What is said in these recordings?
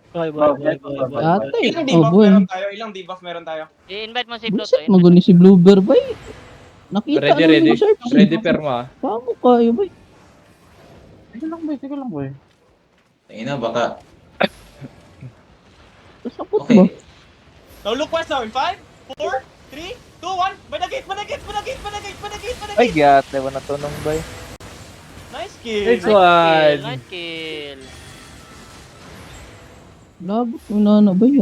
Boy. Ate, Ilang oh debuff boy. meron tayo? Ilang debuff meron tayo? I-invite mo si Pluto. Buset, maguni si Bluebear bay. Nakita Ready, na ready. yung search. Ready, perma. Paano kayo bay? Sige lang, boy. Ina, baka. Kasakot ba? Okay. Now look west now in 5, 4, 3, 2, 1. By the gate, by the gate, by the gate, by the gate, by the gate, by the Ay, gate. giyate mo na tunong bay. Nice kill. Nice one. Nice kill. Labot mo na na bay.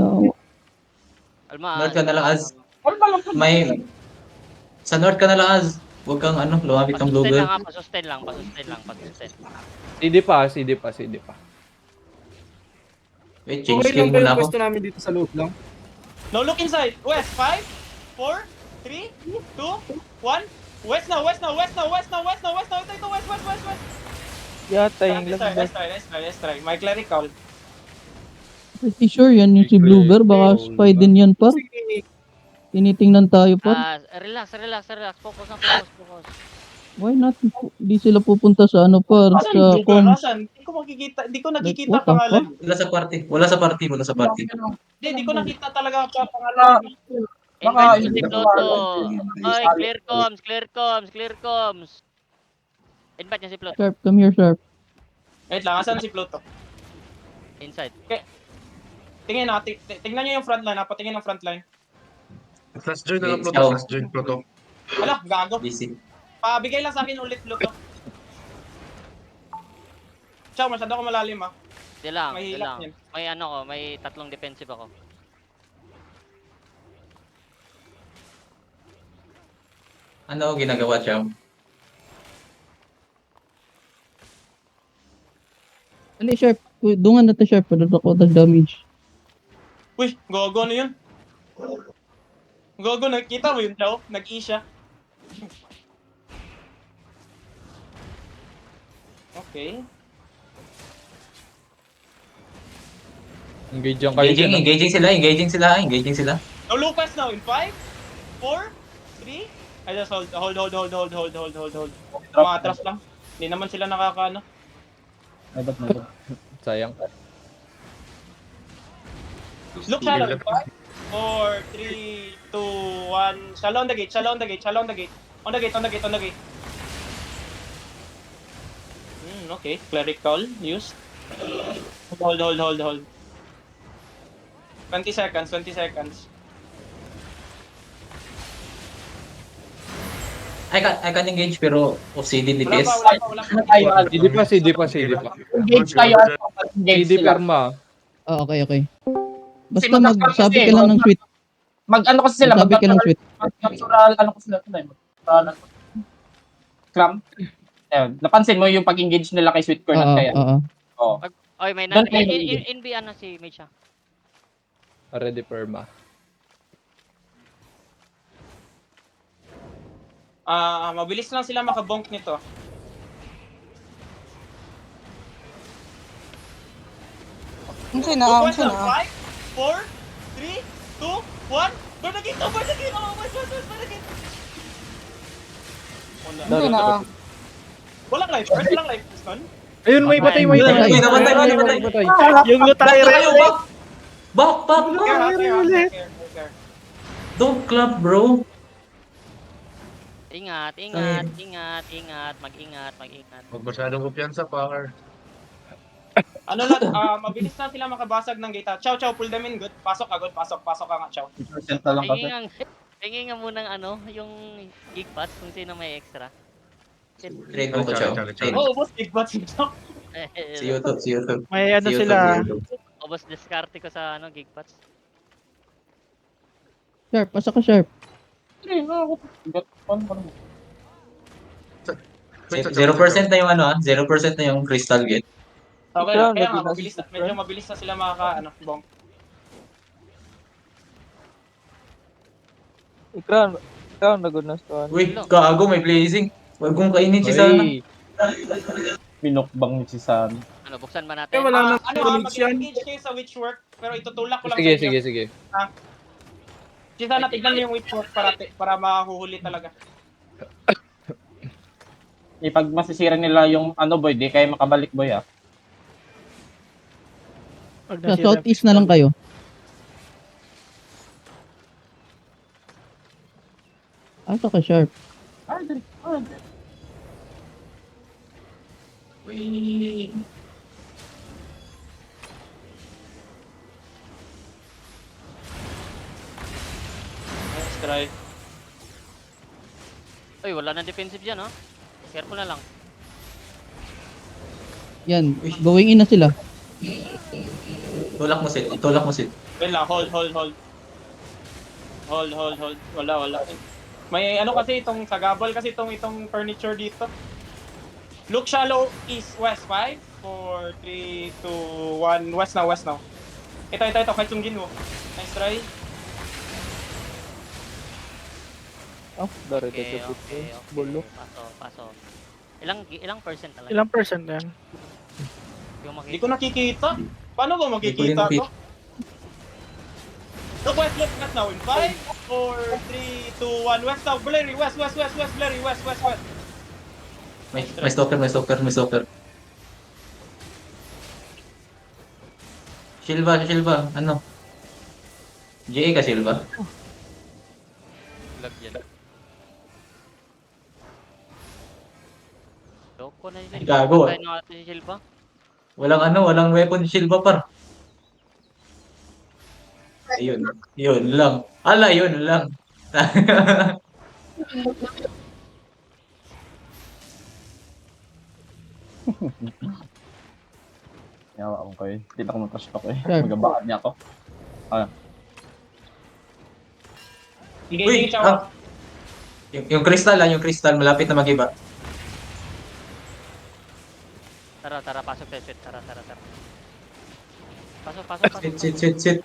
Alma. North ka na lang, Az. May... Sa north ka na lang, Az. Huwag kang lumapit ng Pasustain lang Bluebird. ha, pasustain lang, pasustain. CD pa. Wait, change Okay lang skill ba muna yung ako. pwesto namin dito sa loob lang? Now look inside. West, 5, 4, 3, 2, 1. West now, west now, west now, west now, west now, west now. Ito, west, west, west, west. Yata yung Let's lang try, bay. let's try, let's try, let's try. My clerical. Pretty sure yan yung si Bluebear. Baka spy din yan par. Tinitingnan tayo par. Relax. Focus. Why not? Di sila pupunta sa ano par. Asan Sa yung Bluebird? com. Asan? Hindi ko nakikita Like, what the pangalan. Wala sa party. Wala sa party. Hindi ko nakita talaga pangalan. Invite mo si Pluto. Oy, clear comms. Invite niya si Pluto. Sharp, come here Sharp. Wait lang, asan si Pluto? Inside. Tingnan natin. Tingnan niyo yung frontline. Patingin ang frontline. Flash join na lang, Okay, Pluto. so- Flash join, Pluto. Ala, gago. Busy. Pabigay lang sa akin ulit, Pluto. Ciao, masyado ako malalim ah. Di lang. Mahilap yan. May may 3 defensive ako. Ano ginagawa, Cham? Ano Sharp? Dungan na to Sharp. Padot ako ng damage. Uy, gogo na yun. Gogo, nakita mo yun, Ciao? Nag-E siya. Okay. Engage yung kayo. Engaging sila. Now Lucas now in 5, 4, 3. I just hold. Tumatras lang. Hindi naman sila nakakaano. Sayang. Look siya lang. 5, 4, 3, 2, 1. Shallow on the gate. On the gate. Okay. Clerical. Used. Hold. 20 seconds. I can engage pero OCD Wala DPS. pa. CD pa. Engage tayo at engage CD sila. perma. Okay. Basta Kasi magsabi ka lang ng sweet. Mag-ano kasi sila, Magsabi ka ng sweet. mag-natural, ano kasi sila, Scrum. Ayun, napansin mo yung pag-engage nila kay Sweet Corn at kaya. Oo. Oy, may Don't play in B ano si Mage siya. Ready, perma. Mabilis lang sila makabonk nito. Okay na, Lucas okay now. na. 5, 4, 3, 2, 1. Burn the gate. Oh, west, burn the gate. Okay na. Walang life first, nun. Ayun, may patay. Namatay. Yung lutay Back. Care. Don't clap, bro. Ingat. Mag-ingat. Huwag masyadong kumpiyansa, Power. Ano lang, mabilis lang sila makabasag ng gate. Chow, pull them in. Good. Pasok ka nga, Chow. Percenta lang kasi. Tingin nga munang yung gig pass kung sino may extra. Trade mo ko, Chow. Trade. Oo, boss, big bats yung Chow. See you too. May ano See you sila. too. Obos diskarte ko sa gig pass. Sharp, pasa ka Sharp. 0% na yung 0% na yung crystal gate. Okay, Ikaw, kaya nga, nag-inas- medyo mabilis na sila bonk. Ikaw nagunas to. Uy, gago, may blazing. Huwag kong kainin si Sana. Uy, Pinokbang ni si Sam. Ano, buksan ba natin? Eh, wala nang Mag-engage knowledge yan. kayo sa witchwork, pero itutulak ko lang sa inyo. sige. Si Sana, tignan niyo yung witchwork para mahuhuli talaga. Pag masisira nila yung boy, di kayo makabalik boy ah. Pag Sa southeast na lang kayo. Asa ka, Sharp? Wait. Nice try. Uy, wala nang defensive dyan, ha? Careful na lang. Yan, going in na sila. Tulak mo, Sid. Tulak mo, Sid. Wait lang, hold. Hold. Wala. May ano kasi itong sagabal kasi itong furniture dito. Look shallow east, west, 5, 4, 3, 2, 1, west now. Ito, kahit sunggin mo. Nice try. Oh, dari Okay, dito. okay. Bulo. Paso. Ilang percent talaga? Ilang percent yan? Yung Hindi ko nakikita. Paano ba makikita Hindi to? Look west now in 5, 4, 3, 2, 1, west now. Blurry, west, Blurry, west. May stalker. Silva. Ano? GA ka, Silva? Lag yan. Loko na yun. Gago. Patay na natin si Silva. Walang weapon si Silva, par. Yun lang. Yun lang. Yawa ko kayo. Hindi na ako mag-touch ako eh. Sure. Magabaan niya ako. Sige, Uy, Chawa. yung crystal, malapit na mag-iba. Tara, pasok tayo, sweet. Tara. Pasok. Sit.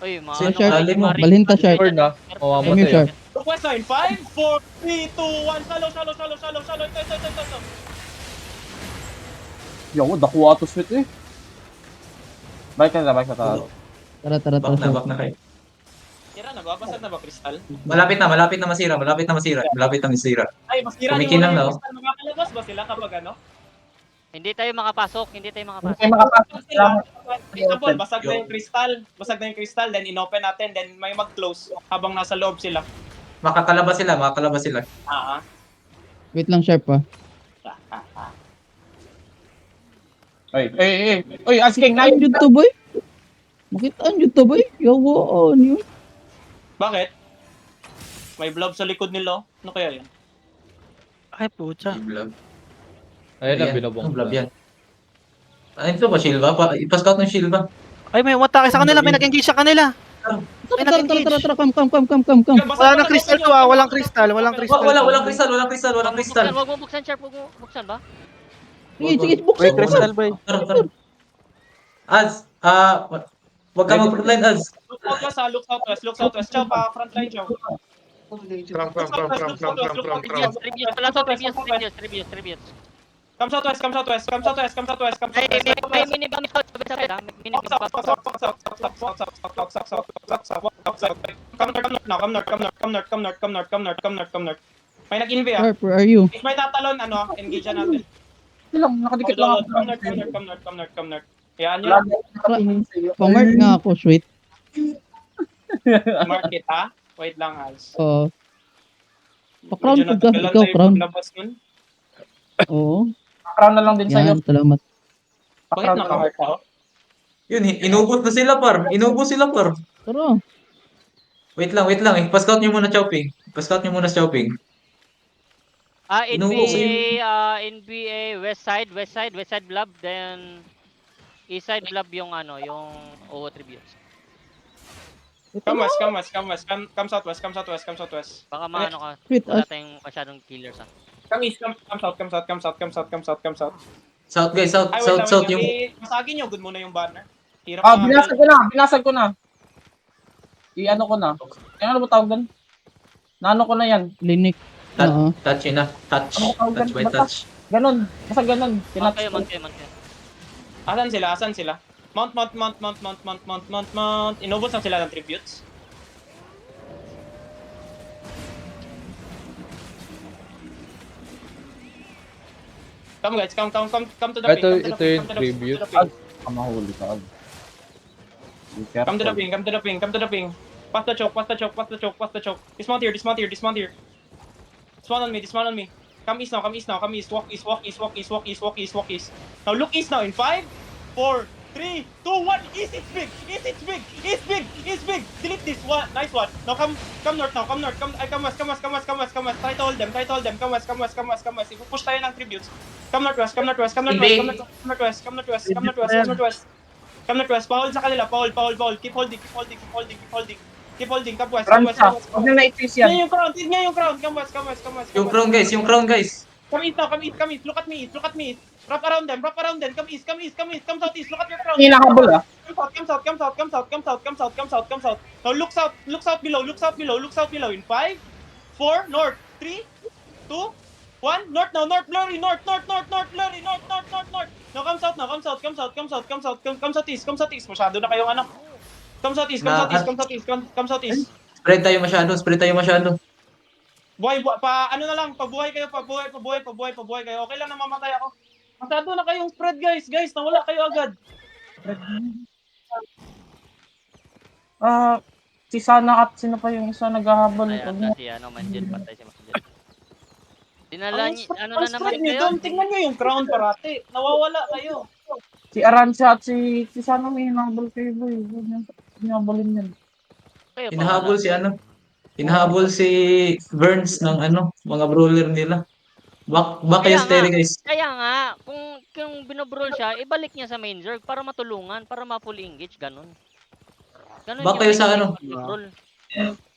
Uy, mga Sino ano siya? ka, Dali mo. Mari- Balhin ta, Sharp. Lord, ah. Mawamatay, Come here, Sharp. Look west now in 5, 4, 3, 2, 1. Shallow. Ito. Yo, dakuha to sweet eh. Bike na. Tara. Back na kayo. Tira na ba? Basag na ba, Crystal? Malapit na masira. Ay, masira Kumikinang na, yung Crystal. Makakalabas ba sila kapag ano? Hindi tayo makapasok. Hindi kayo makapasok Sila, sila. example, basag na yung crystal, then in-open natin, then may mag-close habang nasa loob sila. Makakalabas sila. Wait lang, Sharp, ha. Oy, asking na. Kitaan yun to, boy. Makitaan yun to, boy. Yawa, yun. Bakit? May blob sa likod nila. Ano kaya yan? Ay, pucha. Ayun na, Ayan, binabong. ang blab yan. Ito ba, Silva? Ipa-scout ng Silva. Ay, may umatake sa kanila. May nag-engage sa kanila. Tara. Come. Wala nang crystal to ah. Walang crystal. Walang crystal. Wag mo buksan, Sharp. Wag mo buksan ba? Sige, May buksan mo. crystal ba? Tara. Az, wag ka mag-frontline, Az. Look southwest. Chow pa, frontline, Chow. From. Tribute. Come southwest. May minibang sabay ha. May minibang Come north. May nag-invi ah. Sharp, where are you? If may tatalon, engage natin. Lang, nakadikit lang ako. Come north. Yan nyo. Pamark nga ako, sweet. Market ha. Wait lang, Als. Pa-crown Medyo ko ka. natagalan Ikaw, tayo crown. paglabas nun. Oo. Crown na lang din sa'yo. Yan, salamat. Bakit naka-heart ako? Yun, inubos sila, par. Tara. Wait lang. Ipa-scout nyo muna, Chowping. NBA west side blob, then east side blob yung OO tributes. Come southwest. Baka maano ka, Sweet, wala tayong masyadong killers ah. Come east, come south. South, guys. Ay, wait lang. Yung... Masagin nyo, good muna yung banner. Hirap na. Binasag ko na. I-ano ko na. Ano ba tawag doon? Naano ko na yan. Linik. Oo. Touch yun na. Touch. Ano ko tawag Touch by doon? touch. Ganon. Basta ganon. Man kayo. Asan sila? Mount. Inubos lang sila ng tributes. Come guys, come to the Ito pin. yung tribute. Kamahuli ka. Come to the ping, come to the ping, come to the ping. Pass the choke, pass the choke, pass the choke, pass the choke. Dismount here, dismount here, dismount here. Dismount on me, dismount on me. Come east now, come east now, come east. Walk east, walk east, walk east, walk east, walk east, walk east. Now look east now in 5, 4, 3, 2, 1. East, it's big, east, it's big, east big, east big. Delete this one, nice one. Now come north now, come north, come west, come west, come west, come west, come west. Try to hold them, try to hold them. Come west, come west, come west, come west. Ipupush tayo ng tributes. Come northwest, come northwest, come northwest, come northwest, come northwest, come northwest, come northwest. Come northwest, pa-hold sa kanila, pa-hold. Keep holding, keep holding, keep holding, keep holding. Keep holding, come west, come west, come west. Huwag na na-itis Tignan yan. yung crown, tignan yung crown. Come west, come west, come west. Yung crown guys, yung crown guys. Come east now, come east, come east. Look at me east, look at me east. Wrap around them, wrap around them. Come east, come east, come east. Come south east, look at your crown. Hinahabol ah. Come south, come south, come south, come south, come south, come south, come south, come south. Now look south below, look south below, look south below. In 5, 4, north, 3, 2, 1, north now, north, blurry, north, blurry, north. Now come south now, come south east, come south east. Masyado na kayong ano. Come south east, come south east, come south east, come south east. Spread tayo masyado. Buhay, ano na lang, pabuhay kayo. Okay lang na mamatay ako. Masyado na kayong spread, guys, nawala kayo agad. Si Sana at sino pa yung isa naghahabol. Ay, ata si Manjel, patay si Manjel. Dinala niyo, ano na naman spread niyo kayo? doon, tingnan niyo yung crown parati. Nawawala kayo. Si Arancia at si Sana may hinahabol kayo, boy. Hinahabolin yan. Kayo pa Hinahabol wala. si ano? Hinahabol si Burns ng ano, mga brawler nila. Back kayo Kaya steady nga. guys. Kaya nga, kung binobrawl siya, ibalik niya sa main zerg para matulungan, para ma-full engage, ganun. Ganun Back yung kayo sa technique ano? ng pag-brawl.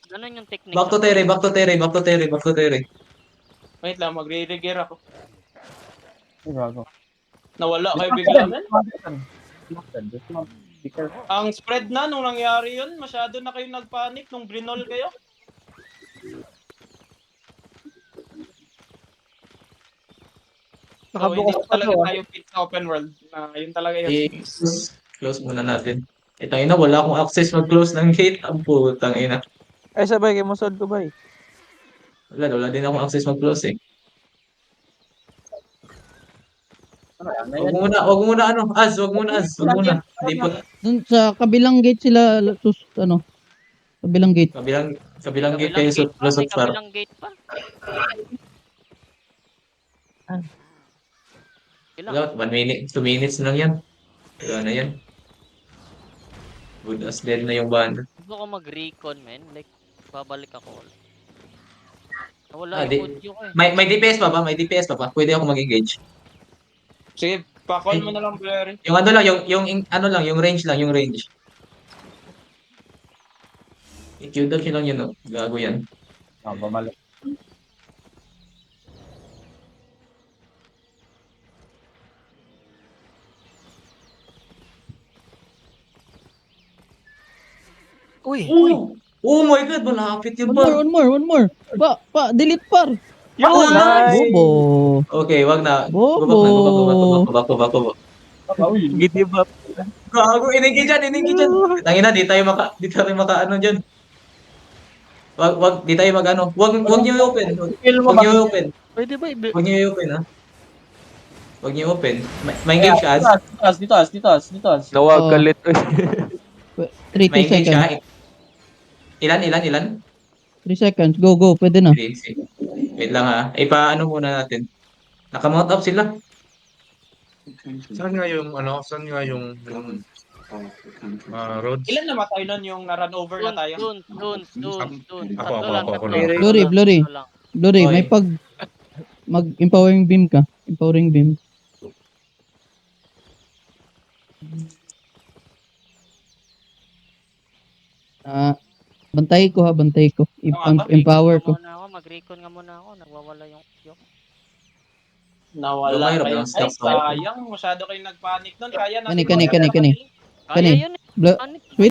Ganun yung technique. Back to Terry. Wait lang, magre-regear ako. Ay, gago. Nawala kayo bigla. Ang spread na nung nangyari yun, masyado na kayo nagpanic nung brinol kayo. So, hindi Nakabukas ko pa talaga to. tayo fit sa open world. Yun talaga yun. Close muna natin. Itang ina, wala akong access mag-close ng gate. Ang putang ina. Ay, sabay, kay Musod ko ba eh. Wala din akong access mag-close eh. Wag muna ano, wag muna. Hindi po, Dun sa kabilang gate sila, kabilang gate. kabilang gate kayo sa May Lusot Far. kabilang gate pa. Ilang? Wala, 1 minute, 2 minutes lang yan. Wala na yan. Good as dead na yung banda. Gusto ko mag-recon, men. Like, babalik ako. Wala Di- yung audio ko eh. May DPS pa ba? Pwede ako mag-engage. Sige, pa-call mo na lang, Blair. Yung ano lang, yung range lang, yung range. I-Q-dodge nyo lang yun, no? Gago yan. Bumalik. Uy, Oh my God, malapit yun ba? One more. Delete par. Yun! nice! Bobo. Okay, wag na. Bobo. Bako. Give up. Gago, inengage dyan. Tangina, di tayo maka ano dyan. Di tayo mag ano. Wag nyo i-open. Wag nyo i-open. Pwede ba? Wag nyo i-open, ha? Wag nyo i-open. May engage ka, Az? Dito as. Nawag galit. 3 May engage ka? seconds. Ilan? 3 seconds. Go. Pwede na. Sige. Wait lang ha. Ipa-ano muna natin. Naka-mount up sila. Saan nga yung roads? Ilan namatay nun yung na-run over na tayo? Soon. Ako. Blurry. Tatlo lang. Glory, Oy. may mag-empowering beam ka. Empowering beam. Bantay ko. Empower ko. Mag-recon nga muna ako. Nagwawala yung audio. Nawala Mayroon kayo. lang stop Ay, sayang. Masyado kayo nagpanic nun. Kaya natin. Kani. Kaya yun eh. Blo- Ano-